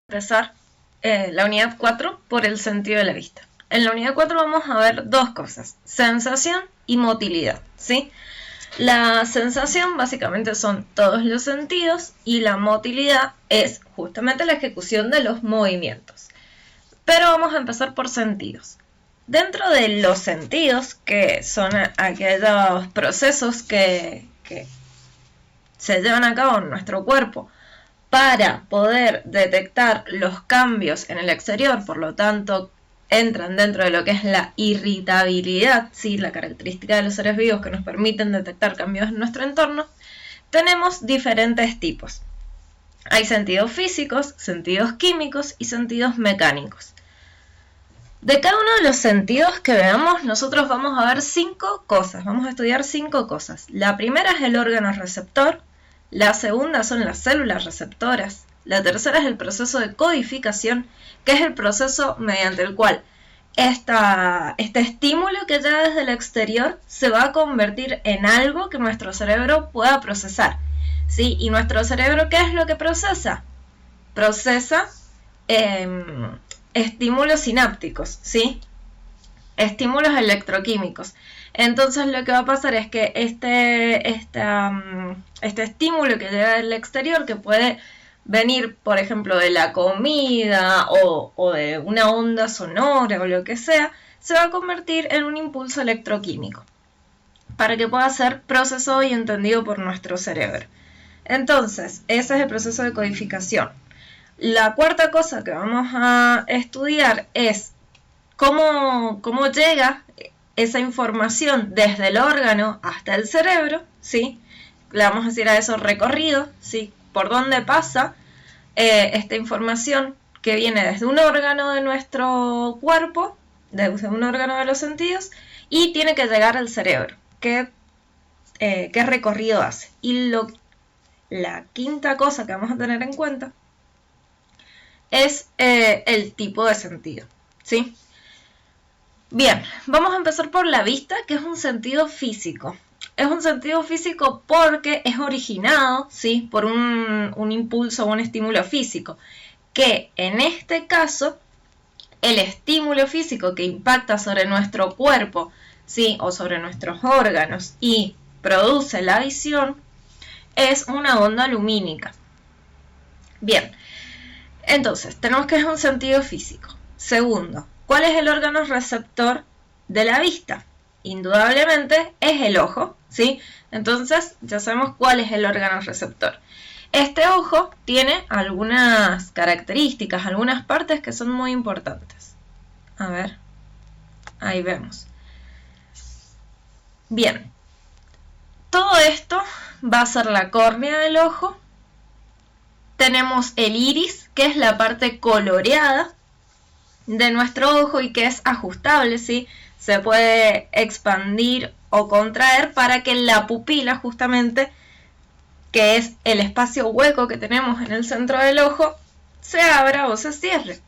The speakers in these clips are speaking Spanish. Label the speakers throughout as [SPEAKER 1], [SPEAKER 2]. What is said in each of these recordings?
[SPEAKER 1] Empezar la unidad 4 por el sentido de la vista. En la unidad 4 vamos a ver dos cosas, sensación y motilidad, ¿sí? La sensación básicamente son todos los sentidos y la motilidad es justamente la ejecución de los movimientos. Pero vamos a empezar por sentidos. Dentro de los sentidos, que son aquellos procesos que se llevan a cabo en nuestro cuerpo para poder detectar los cambios en el exterior, por lo tanto entran dentro de lo que es la irritabilidad, ¿sí? La característica de los seres vivos que nos permiten detectar cambios en nuestro entorno, tenemos diferentes tipos. Hay sentidos físicos, sentidos químicos y sentidos mecánicos. De cada uno de los sentidos que veamos, nosotros vamos a ver 5 cosas, vamos a estudiar 5 cosas. La primera es el órgano receptor, la segunda son las células receptoras, la tercera es el proceso de codificación, que es el proceso mediante el cual este estímulo que llega desde el exterior se va a convertir en algo que nuestro cerebro pueda procesar, ¿sí? ¿Y nuestro cerebro qué es lo que procesa? Procesa estímulos sinápticos, ¿sí? Estímulos electroquímicos. Entonces lo que va a pasar es que este estímulo que llega del exterior, que puede venir, por ejemplo, de la comida o de una onda sonora o lo que sea, se va a convertir en un impulso electroquímico para que pueda ser procesado y entendido por nuestro cerebro. Entonces, ese es el proceso de codificación. La cuarta cosa que vamos a estudiar es cómo llega esa información desde el órgano hasta el cerebro, ¿sí? Le vamos a decir a eso recorrido, ¿sí? Por dónde pasa esta información que viene desde un órgano de nuestro cuerpo, desde un órgano de los sentidos, y tiene que llegar al cerebro. ¿Qué recorrido hace? Y la quinta cosa que vamos a tener en cuenta es el tipo de sentido, ¿sí? Bien, vamos a empezar por la vista, que es un sentido físico. Es un sentido físico porque es originado, ¿sí? Por un impulso o un estímulo físico, que en este caso, el estímulo físico que impacta sobre nuestro cuerpo, ¿sí? O sobre nuestros órganos y produce la visión, es una onda lumínica. Bien, entonces, tenemos que es un sentido físico. Segundo, ¿cuál es el órgano receptor de la vista? Indudablemente es el ojo, ¿sí? Entonces, ya sabemos cuál es el órgano receptor. Este ojo tiene algunas características, algunas partes que son muy importantes. A ver, ahí vemos. Bien, todo esto va a ser la córnea del ojo. Tenemos el iris, que es la parte coloreada de nuestro ojo y que es ajustable, ¿sí? Se puede expandir o contraer para que la pupila, justamente, que es el espacio hueco que tenemos en el centro del ojo, se abra o se cierre.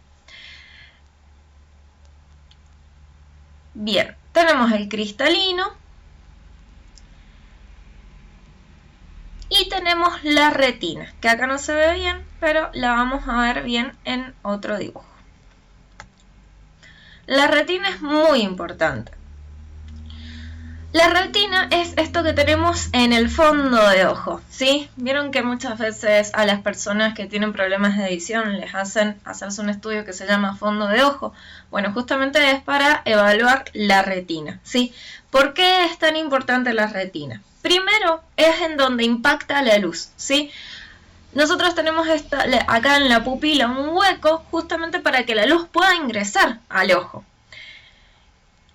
[SPEAKER 1] Bien, tenemos el cristalino y tenemos la retina, que acá no se ve bien, pero la vamos a ver bien en otro dibujo. La retina es muy importante. La retina es esto que tenemos en el fondo de ojo, ¿sí? Vieron que muchas veces a las personas que tienen problemas de visión les hacen hacerse un estudio que se llama fondo de ojo. Bueno, justamente es para evaluar la retina, ¿sí? ¿Por qué es tan importante la retina? Primero, es en donde impacta la luz, ¿sí? Nosotros tenemos acá en la pupila un hueco justamente para que la luz pueda ingresar al ojo.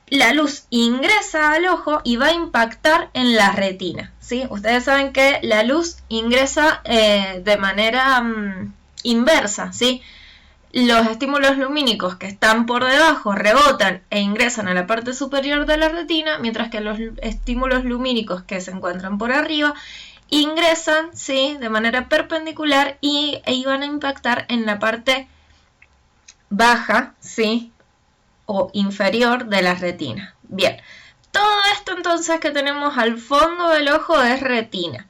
[SPEAKER 1] La luz ingresa al ojo y va a impactar en la retina, ¿sí? Ustedes saben que la luz ingresa de manera inversa, ¿sí? Los estímulos lumínicos que están por debajo rebotan e ingresan a la parte superior de la retina, mientras que los estímulos lumínicos que se encuentran por arriba ingresan, ¿sí? De manera perpendicular y van a impactar en la parte baja, ¿sí? O inferior de la retina. Bien, todo esto entonces que tenemos al fondo del ojo es retina.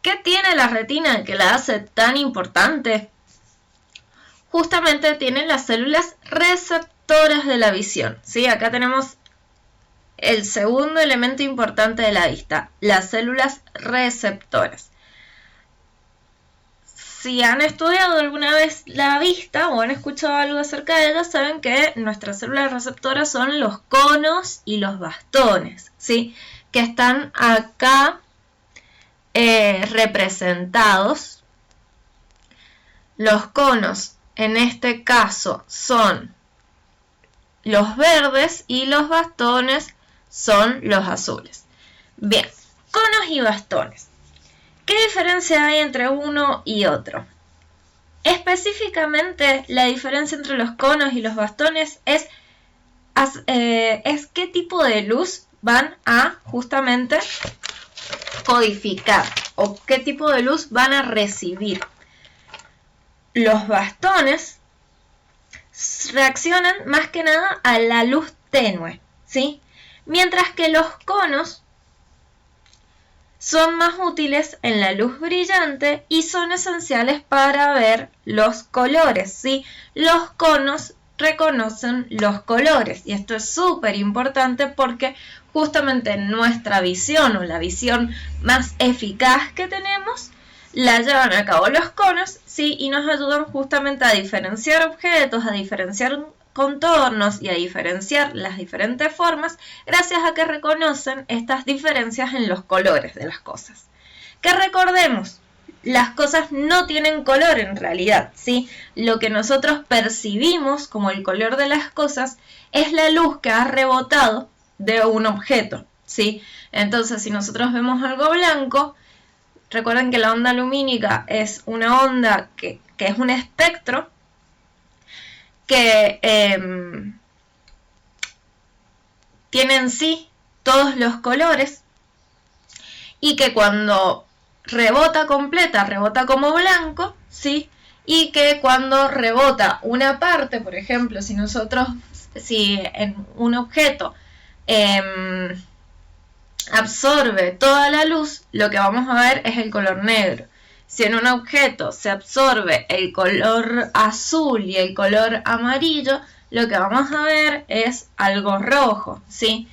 [SPEAKER 1] ¿Qué tiene la retina que la hace tan importante? justamente tienen las células receptoras de la visión, ¿sí? Acá tenemos el segundo elemento importante de la vista, las células receptoras. Si han estudiado alguna vez la vista o han escuchado algo acerca de ella, saben que nuestras células receptoras son los conos y los bastones, ¿sí? Que están acá representados. Los conos, en este caso, son los verdes y los bastones son los azules. Bien, conos y bastones. ¿Qué diferencia hay entre uno y otro? Específicamente, la diferencia entre los conos y los bastones es qué tipo de luz van a justamente codificar o qué tipo de luz van a recibir. Los bastones reaccionan más que nada a la luz tenue, ¿sí? Mientras que los conos son más útiles en la luz brillante y son esenciales para ver los colores, ¿sí? Los conos reconocen los colores y esto es súper importante porque justamente nuestra visión o la visión más eficaz que tenemos la llevan a cabo los conos, ¿sí? Y nos ayudan justamente a diferenciar objetos, a diferenciar contornos y a diferenciar las diferentes formas gracias a que reconocen estas diferencias en los colores de las cosas. Que recordemos, las cosas no tienen color en realidad, ¿sí? Lo que nosotros percibimos como el color de las cosas es la luz que ha rebotado de un objeto, ¿sí? Entonces, si nosotros vemos algo blanco, recuerden que la onda lumínica es una onda que es un espectro que tiene en sí todos los colores y que cuando rebota completa, rebota como blanco, ¿sí? Y que cuando rebota una parte, por ejemplo, si en un objeto absorbe toda la luz, lo que vamos a ver es el color negro. Si en un objeto se absorbe el color azul y el color amarillo, lo que vamos a ver es algo rojo, ¿sí?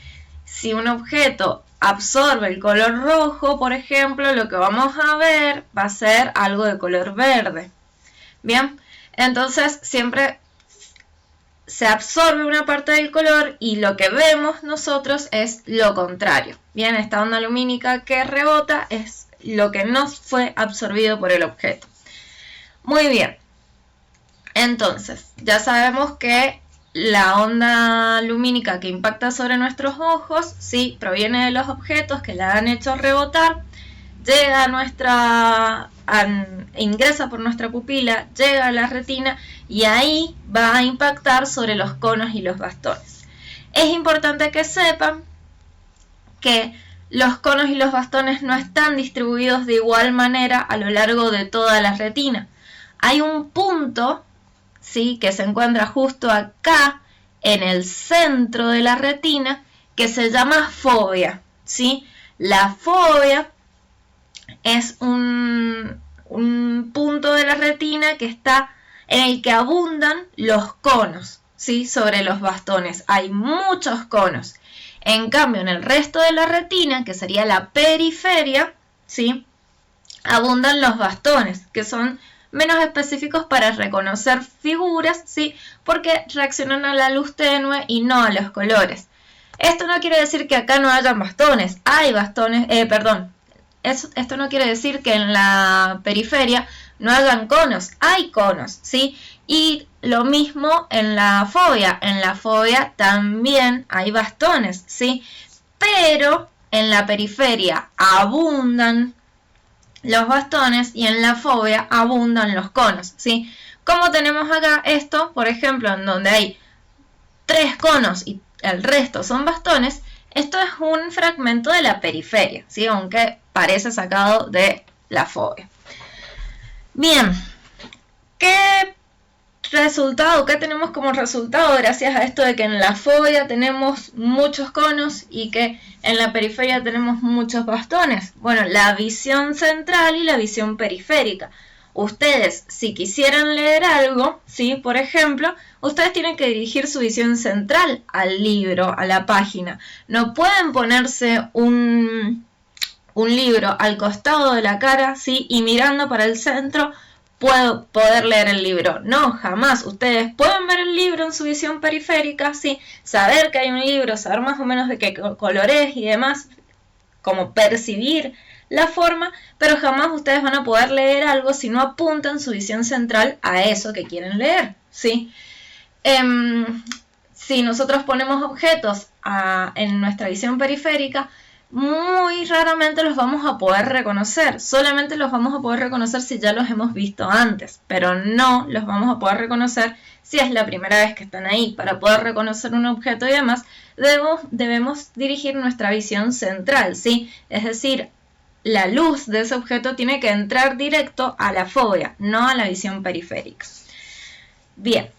[SPEAKER 1] Si un objeto absorbe el color rojo, por ejemplo, lo que vamos a ver va a ser algo de color verde. Bien, entonces siempre se absorbe una parte del color y lo que vemos nosotros es lo contrario. Bien, esta onda lumínica que rebota es lo que no fue absorbido por el objeto. Muy bien, entonces ya sabemos que la onda lumínica que impacta sobre nuestros ojos, sí, proviene de los objetos que la han hecho rebotar, llega a ingresa por nuestra pupila, llega a la retina y ahí va a impactar sobre los conos y los bastones. Es importante que sepan que los conos y los bastones no están distribuidos de igual manera a lo largo de toda la retina. Hay un punto, ¿sí?, que se encuentra justo acá en el centro de la retina que se llama fóvea, ¿sí? La fóvea es un punto de la retina que está en el que abundan los conos, ¿sí?, sobre los bastones. Hay muchos conos. En cambio, en el resto de la retina, que sería la periferia, ¿sí?, abundan los bastones, que son menos específicos para reconocer figuras, ¿sí?, porque reaccionan a la luz tenue y no a los colores. Esto no quiere decir que acá no hayan bastones. Hay bastones, esto no quiere decir que en la periferia no hayan conos. Hay conos, ¿sí? Y lo mismo en la fóvea. En la fóvea también hay bastones, ¿sí? Pero en la periferia abundan los bastones y en la fóvea abundan los conos, ¿sí? Como tenemos acá esto, por ejemplo, en donde hay 3 conos y el resto son bastones, esto es un fragmento de la periferia, ¿sí?, aunque parece sacado de la fóvea. Bien, ¿qué tenemos como resultado gracias a esto de que en la fóvea tenemos muchos conos y que en la periferia tenemos muchos bastones? Bueno, la visión central y la visión periférica. Ustedes, si quisieran leer algo, ¿sí? Por ejemplo, ustedes tienen que dirigir su visión central al libro, a la página. No pueden ponerse un libro al costado de la cara, ¿sí? Y mirando para el centro, poder leer el libro. No, jamás. Ustedes pueden ver el libro en su visión periférica, ¿sí? Saber que hay un libro, saber más o menos de qué color es y demás, como percibir la forma, pero jamás ustedes van a poder leer algo si no apuntan su visión central a eso que quieren leer, ¿sí? Si nosotros ponemos objetos en nuestra visión periférica, muy raramente los vamos a poder reconocer. Solamente los vamos a poder reconocer si ya los hemos visto antes, pero no los vamos a poder reconocer si es la primera vez que están ahí. Para poder reconocer un objeto y demás, debemos dirigir nuestra visión central, ¿sí? Es decir, la luz de ese objeto tiene que entrar directo a la fóvea, no a la visión periférica. Bien.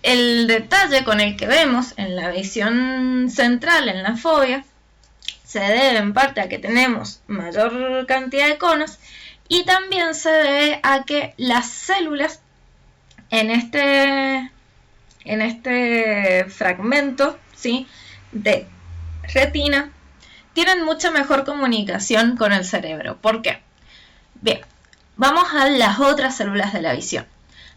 [SPEAKER 1] El detalle con el que vemos en la visión central, en la fóvea, se debe en parte a que tenemos mayor cantidad de conos y también se debe a que las células en este fragmento, ¿sí?, de retina tienen mucha mejor comunicación con el cerebro. ¿Por qué? Bien, vamos a las otras células de la visión.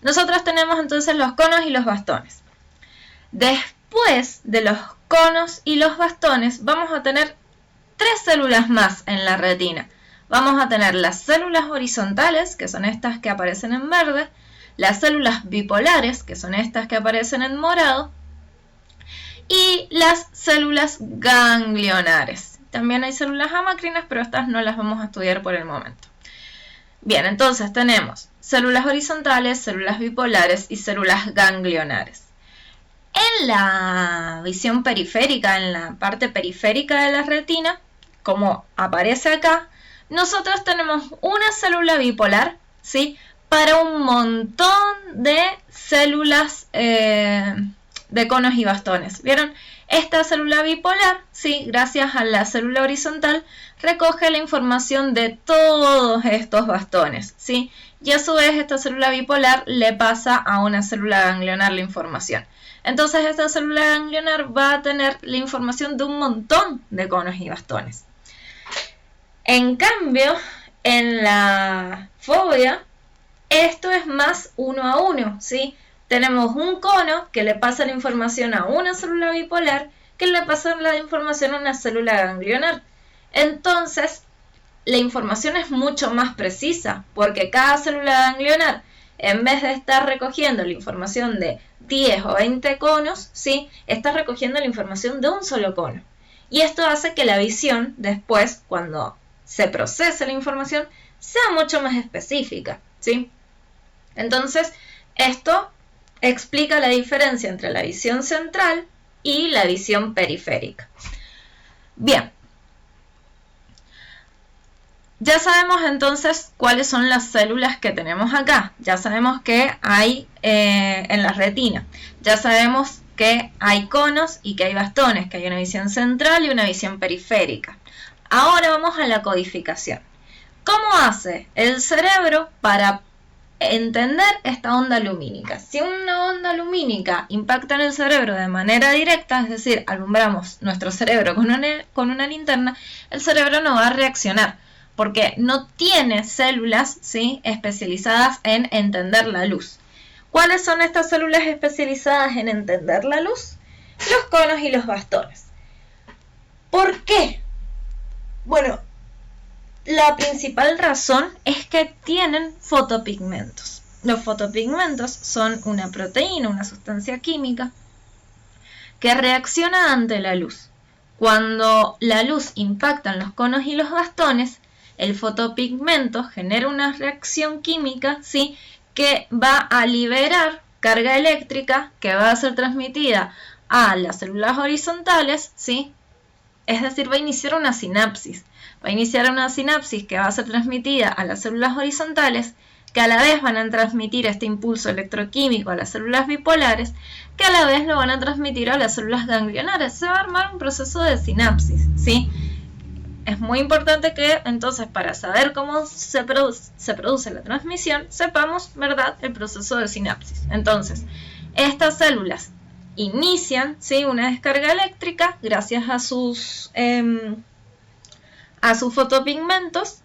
[SPEAKER 1] Nosotros tenemos entonces los conos y los bastones. Después de los conos y los bastones vamos a tener 3 células más en la retina. Vamos a tener las células horizontales, que son estas que aparecen en verde, las células bipolares, que son estas que aparecen en morado, y las células ganglionares. También hay células amacrinas, pero estas no las vamos a estudiar por el momento. Bien, entonces tenemos células horizontales, células bipolares y células ganglionares. En la visión periférica, en la parte periférica de la retina, como aparece acá, nosotros tenemos una célula bipolar, ¿sí?, para un montón de células de conos y bastones. ¿Vieron? Esta célula bipolar, ¿sí?, gracias a la célula horizontal, recoge la información de todos estos bastones, ¿sí? Y a su vez esta célula bipolar le pasa a una célula ganglionar la información. Entonces esta célula ganglionar va a tener la información de un montón de conos y bastones. En cambio, en la fóvea, esto es más 1 a 1, ¿sí? Tenemos un cono que le pasa la información a una célula bipolar que le pasa la información a una célula ganglionar. Entonces, la información es mucho más precisa porque cada célula ganglionar, en vez de estar recogiendo la información de 10 o 20 conos, ¿sí?, está recogiendo la información de un solo cono. Y esto hace que la visión, después, cuando se procese la información, sea mucho más específica, ¿sí? Entonces, esto explica la diferencia entre la visión central y la visión periférica. Bien. Ya sabemos entonces cuáles son las células que tenemos acá. Ya sabemos que hay en la retina. Ya sabemos que hay conos y que hay bastones, que hay una visión central y una visión periférica. Ahora vamos a la codificación. ¿Cómo hace el cerebro para entender esta onda lumínica? Si una onda lumínica impacta en el cerebro de manera directa, es decir, alumbramos nuestro cerebro con una linterna, el cerebro no va a reaccionar, porque no tiene células, ¿sí?, especializadas en entender la luz. ¿Cuáles son estas células especializadas en entender la luz? Los conos y los bastones. ¿Por qué? Bueno, la principal razón es que tienen fotopigmentos. Los fotopigmentos son una proteína, una sustancia química que reacciona ante la luz. Cuando la luz impacta en los conos y los bastones, el fotopigmento genera una reacción química, ¿sí?, que va a liberar carga eléctrica que va a ser transmitida a las células horizontales, ¿sí? Es decir, va a iniciar una sinapsis. Va a iniciar una sinapsis que va a ser transmitida a las células horizontales, que a la vez van a transmitir este impulso electroquímico a las células bipolares, que a la vez lo van a transmitir a las células ganglionares. Se va a armar un proceso de sinapsis, ¿sí? Es muy importante que entonces para saber cómo se produce la transmisión, sepamos, ¿verdad?, el proceso de sinapsis. Entonces, estas células inician, ¿sí?, una descarga eléctrica gracias a sus fotopigmentos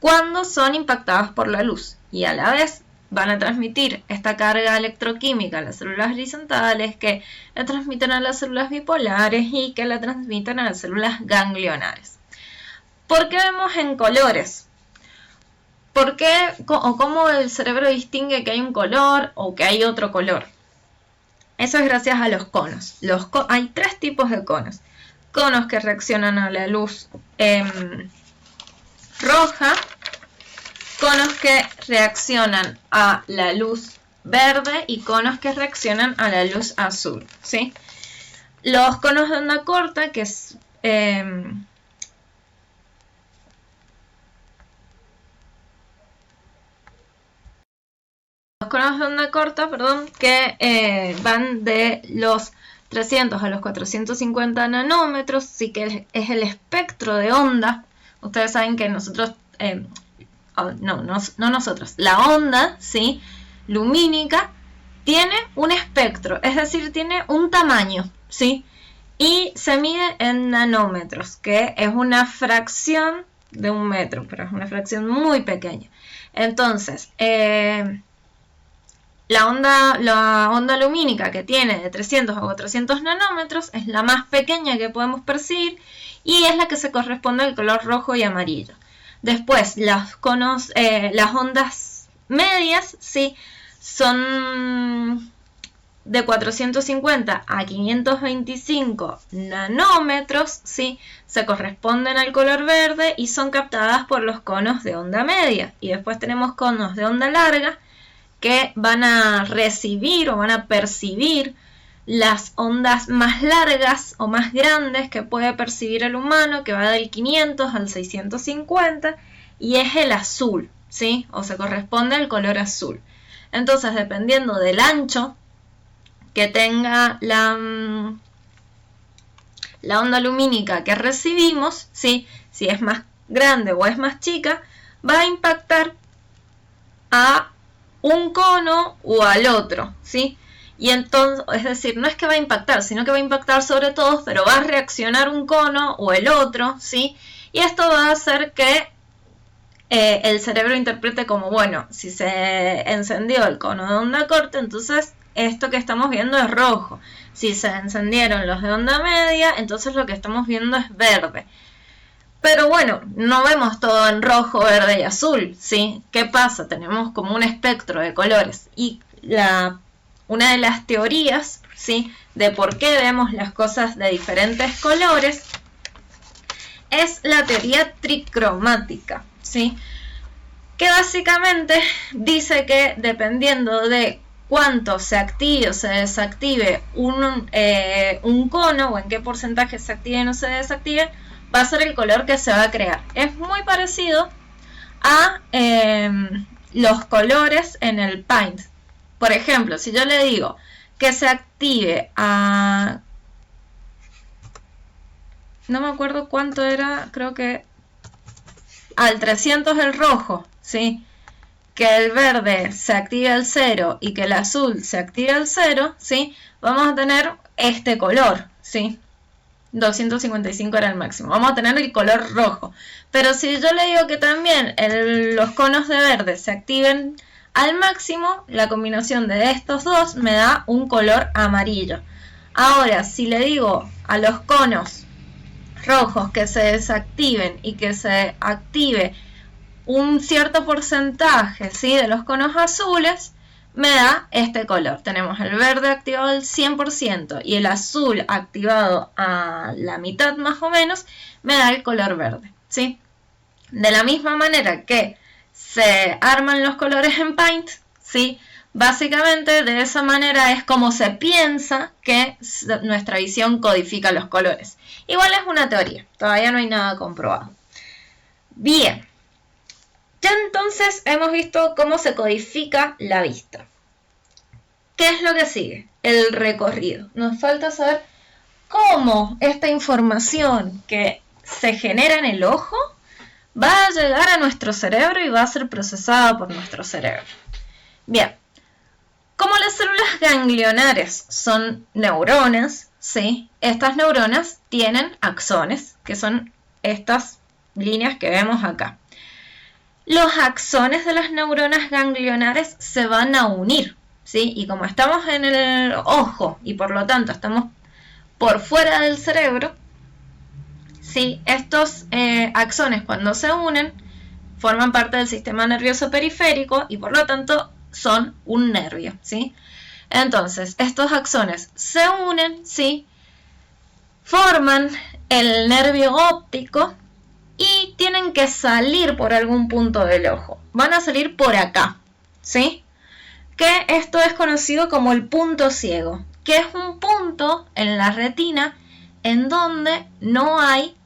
[SPEAKER 1] cuando son impactadas por la luz, y a la vez van a transmitir esta carga electroquímica a las células horizontales, que la transmiten a las células bipolares y que la transmiten a las células ganglionares. ¿Por qué vemos en colores? ¿Por qué o cómo el cerebro distingue que hay un color o que hay otro color? Eso es gracias a los conos. Hay tres tipos de conos. Conos que reaccionan a la luz roja, conos que reaccionan a la luz verde y conos que reaccionan a la luz azul, ¿sí? Los conos de onda corta, que es los conos de onda corta, que van de los 300 a los 450 nanómetros, sí que es el espectro de onda. Ustedes saben que nosotros, no nosotros, la onda, ¿sí?, lumínica tiene un espectro, es decir, tiene un tamaño, ¿sí?, y se mide en nanómetros, que es una fracción de un metro, pero es una fracción muy pequeña. Entonces, la onda lumínica, que tiene de 300 a 400 nanómetros, es la más pequeña que podemos percibir y es la que se corresponde al color rojo y amarillo. Después, las ondas medias, ¿sí?, son de 450 a 525 nanómetros, ¿sí?, se corresponden al color verde y son captadas por los conos de onda media. Y después tenemos conos de onda larga, que van a recibir o van a percibir las ondas más largas o más grandes que puede percibir el humano, que va del 500 al 650, y es el azul, ¿sí?, o se corresponde al color azul. Entonces, dependiendo del ancho que tenga la onda lumínica que recibimos, ¿sí?, si es más grande o es más chica, va a impactar a un cono o al otro, ¿sí? Y entonces, es decir, no es que va a impactar, sino que va a impactar sobre todos, pero va a reaccionar un cono o el otro, ¿sí? Y esto va a hacer que el cerebro interprete como, bueno, si se encendió el cono de onda corta, entonces esto que estamos viendo es rojo. Si se encendieron los de onda media, entonces lo que estamos viendo es verde. Pero bueno, no vemos todo en rojo, verde y azul, ¿sí? ¿Qué pasa? Tenemos como un espectro de colores. Y una de las teorías, ¿sí?, de por qué vemos las cosas de diferentes colores es la teoría tricromática, ¿sí?, que básicamente dice que dependiendo de cuánto se active o se desactive un cono, o en qué porcentaje se active o se desactive, va a ser el color que se va a crear. Es muy parecido a los colores en el Paint. Por ejemplo, si yo le digo que se active a... no me acuerdo cuánto era, creo que al 300 el rojo, ¿sí?, que el verde se active al 0 y que el azul se active al 0, ¿sí?, vamos a tener este color, ¿sí? 255 era el máximo. Vamos a tener el color rojo. Pero si yo le digo que también los conos de verde se activen al máximo, la combinación de estos dos me da un color amarillo. Ahora, si le digo a los conos rojos que se desactiven y que se active un cierto porcentaje, ¿sí?, de los conos azules, me da este color. Tenemos el verde activado al 100% y el azul activado a la mitad más o menos, me da el color verde, ¿sí? De la misma manera que se arman los colores en Paint, ¿sí?, básicamente de esa manera es como se piensa que nuestra visión codifica los colores. Igual es una teoría, todavía no hay nada comprobado. Bien. Ya entonces hemos visto cómo se codifica la vista. ¿Qué es lo que sigue? El recorrido. Nos falta saber cómo esta información que se genera en el ojo va a llegar a nuestro cerebro y va a ser procesada por nuestro cerebro. Bien, como las células ganglionares son neuronas, ¿sí? Estas neuronas tienen axones, que son estas líneas que vemos acá. Los axones de las neuronas ganglionares se van a unir, ¿sí? Y como estamos en el ojo y por lo tanto estamos por fuera del cerebro, ¿sí? Estos axones cuando se unen forman parte del sistema nervioso periférico y por lo tanto son un nervio, ¿sí? Entonces, estos axones se unen, ¿sí? Forman el nervio óptico y tienen que salir por algún punto del ojo. Van a salir por acá, ¿sí? Que esto es conocido como el punto ciego, que es un punto en la retina en donde no hay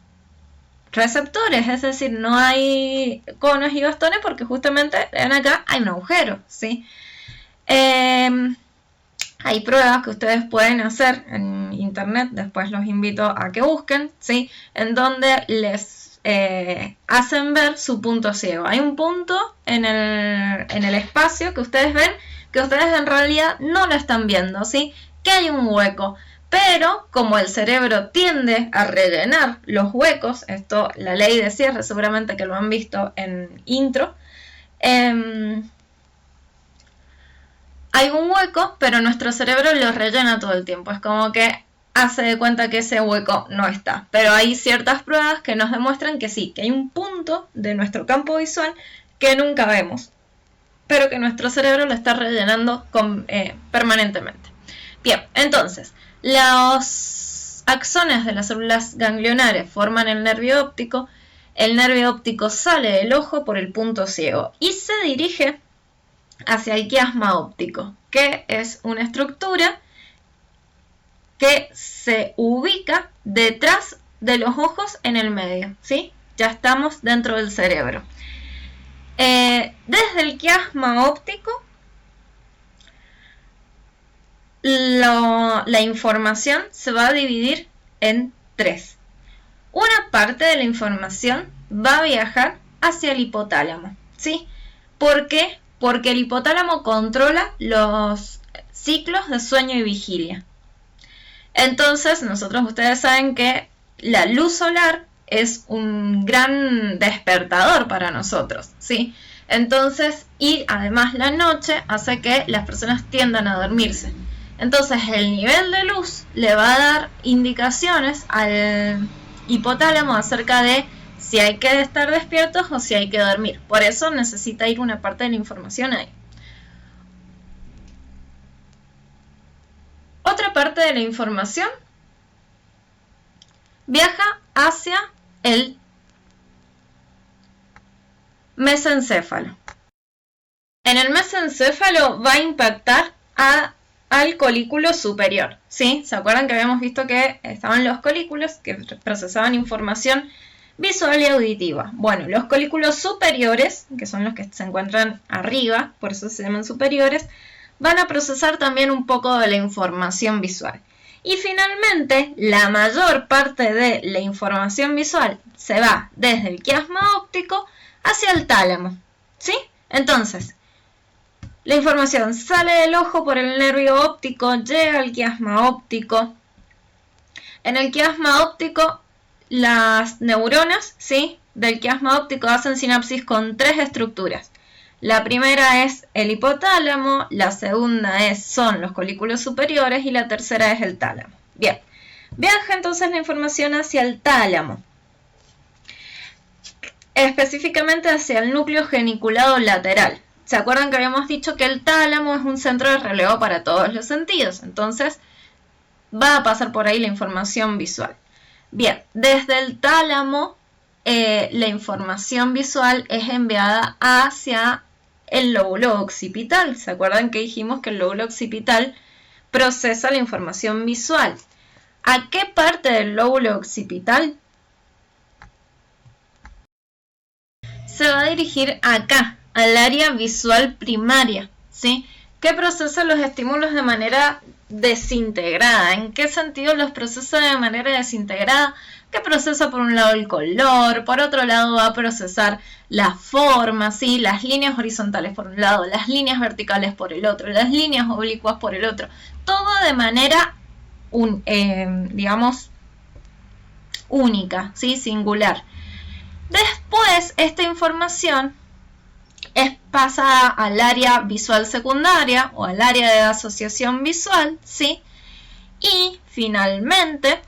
[SPEAKER 1] receptores, es decir, no hay conos y bastones porque justamente ven acá hay un agujero, ¿sí? Hay pruebas que ustedes pueden hacer en internet, después los invito a que busquen, ¿sí? En donde les hacen ver su punto ciego. Hay un punto en el espacio que ustedes ven, que ustedes en realidad no lo están viendo, ¿sí? Que hay un hueco. Pero como el cerebro tiende a rellenar los huecos, esto la ley de cierre seguramente que lo han visto en intro, hay un hueco, pero nuestro cerebro lo rellena todo el tiempo. Es como que hace de cuenta que ese hueco no está. Pero hay ciertas pruebas que nos demuestran que sí, que hay un punto de nuestro campo visual que nunca vemos, pero que nuestro cerebro lo está rellenando permanentemente. Bien, entonces, los axones de las células ganglionares forman el nervio óptico sale del ojo por el punto ciego y se dirige hacia el quiasma óptico, que es una estructura que se ubica detrás de los ojos en el medio, ¿sí? Ya estamos dentro del cerebro. Desde el quiasma óptico, la información se va a dividir en tres. Una parte de la información va a viajar hacia el hipotálamo, ¿sí? ¿Por qué? Porque el hipotálamo controla los ciclos de sueño y vigilia. Entonces, ustedes saben que la luz solar es un gran despertador para nosotros, ¿sí? Entonces, y además la noche hace que las personas tiendan a dormirse. Entonces, el nivel de luz le va a dar indicaciones al hipotálamo acerca de si hay que estar despiertos o si hay que dormir. Por eso necesita ir una parte de la información ahí. Otra parte de la información viaja hacia el mesencéfalo. En el mesencéfalo va a impactar al colículo superior, ¿sí? ¿Se acuerdan que habíamos visto que estaban los colículos que procesaban información visual y auditiva? Bueno, los colículos superiores, que son los que se encuentran arriba, por eso se llaman superiores, van a procesar también un poco de la información visual. Y finalmente, la mayor parte de la información visual se va desde el quiasma óptico hacia el tálamo, ¿sí? Entonces, la información sale del ojo por el nervio óptico, llega al quiasma óptico. En el quiasma óptico, las neuronas, ¿sí?, del quiasma óptico hacen sinapsis con tres estructuras. La primera es el hipotálamo, la segunda son los colículos superiores y la tercera es el tálamo. Bien, viaja entonces la información hacia el tálamo, específicamente hacia el núcleo geniculado lateral. ¿Se acuerdan que habíamos dicho que el tálamo es un centro de relevo para todos los sentidos? Entonces va a pasar por ahí la información visual. Bien, desde el tálamo la información visual es enviada hacia el lóbulo occipital. ¿Se acuerdan que dijimos que el lóbulo occipital procesa la información visual? ¿A qué parte del lóbulo occipital? Se va a dirigir acá, al área visual primaria, ¿sí? Que procesa los estímulos de manera desintegrada. ¿En qué sentido los procesa de manera desintegrada? Que procesa por un lado el color, por otro lado va a procesar la forma, ¿sí? Las líneas horizontales por un lado, las líneas verticales por el otro, las líneas oblicuas por el otro. Todo de manera, digamos, única, ¿sí? Singular. Después, esta información es pasada al área visual secundaria o al área de asociación visual, ¿sí? Y finalmente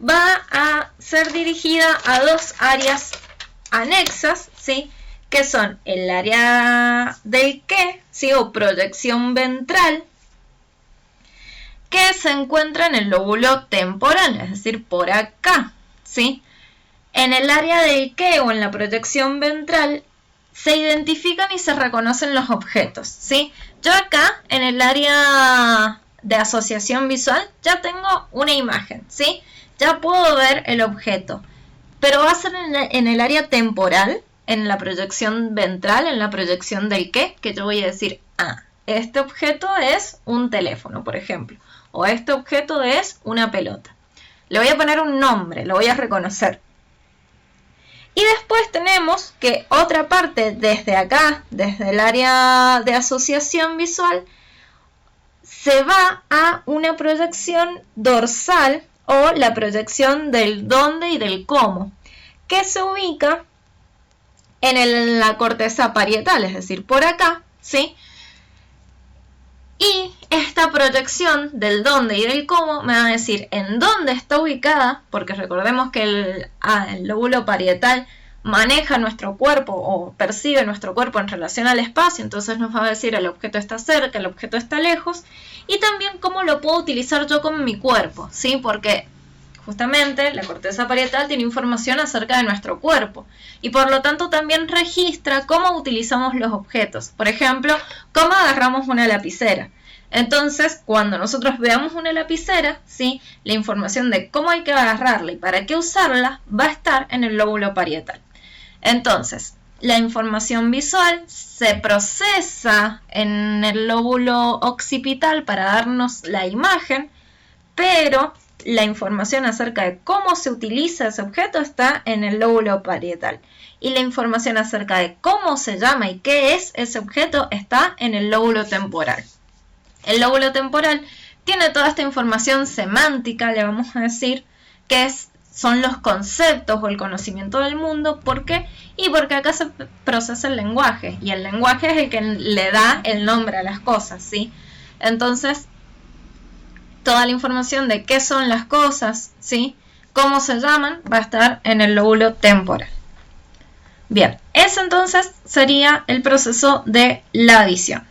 [SPEAKER 1] va a ser dirigida a dos áreas anexas, ¿sí? Que son el área del qué, ¿sí? O proyección ventral, que se encuentra en el lóbulo temporal, es decir, por acá, ¿sí? En el área del qué o en la proyección ventral se identifican y se reconocen los objetos, ¿sí? Yo acá, en el área de asociación visual, ya tengo una imagen, ¿sí? Ya puedo ver el objeto, pero va a ser en el área temporal, en la proyección ventral, en la proyección del qué, que yo voy a decir, este objeto es un teléfono, por ejemplo, o este objeto es una pelota. Le voy a poner un nombre, lo voy a reconocer. Y después tenemos que otra parte desde acá, desde el área de asociación visual, se va a una proyección dorsal o la proyección del dónde y del cómo, que se ubica en la corteza parietal, es decir, por acá, ¿sí? Y esta proyección del dónde y del cómo me va a decir en dónde está ubicada, porque recordemos que el lóbulo parietal maneja nuestro cuerpo o percibe nuestro cuerpo en relación al espacio, entonces nos va a decir el objeto está cerca, el objeto está lejos, y también cómo lo puedo utilizar yo con mi cuerpo, ¿sí? Porque justamente la corteza parietal tiene información acerca de nuestro cuerpo y por lo tanto también registra cómo utilizamos los objetos. Por ejemplo, cómo agarramos una lapicera. Entonces, cuando nosotros veamos una lapicera, ¿sí? La información de cómo hay que agarrarla y para qué usarla va a estar en el lóbulo parietal. Entonces, la información visual se procesa en el lóbulo occipital para darnos la imagen, pero la información acerca de cómo se utiliza ese objeto está en el lóbulo parietal. Y la información acerca de cómo se llama y qué es ese objeto está en el lóbulo temporal. El lóbulo temporal tiene toda esta información semántica, le vamos a decir, que son los conceptos o el conocimiento del mundo. ¿Por qué? Y porque acá se procesa el lenguaje. Y el lenguaje es el que le da el nombre a las cosas, ¿sí? Entonces, toda la información de qué son las cosas, ¿sí? Cómo se llaman, va a estar en el lóbulo temporal. Bien, ese entonces sería el proceso de la visión.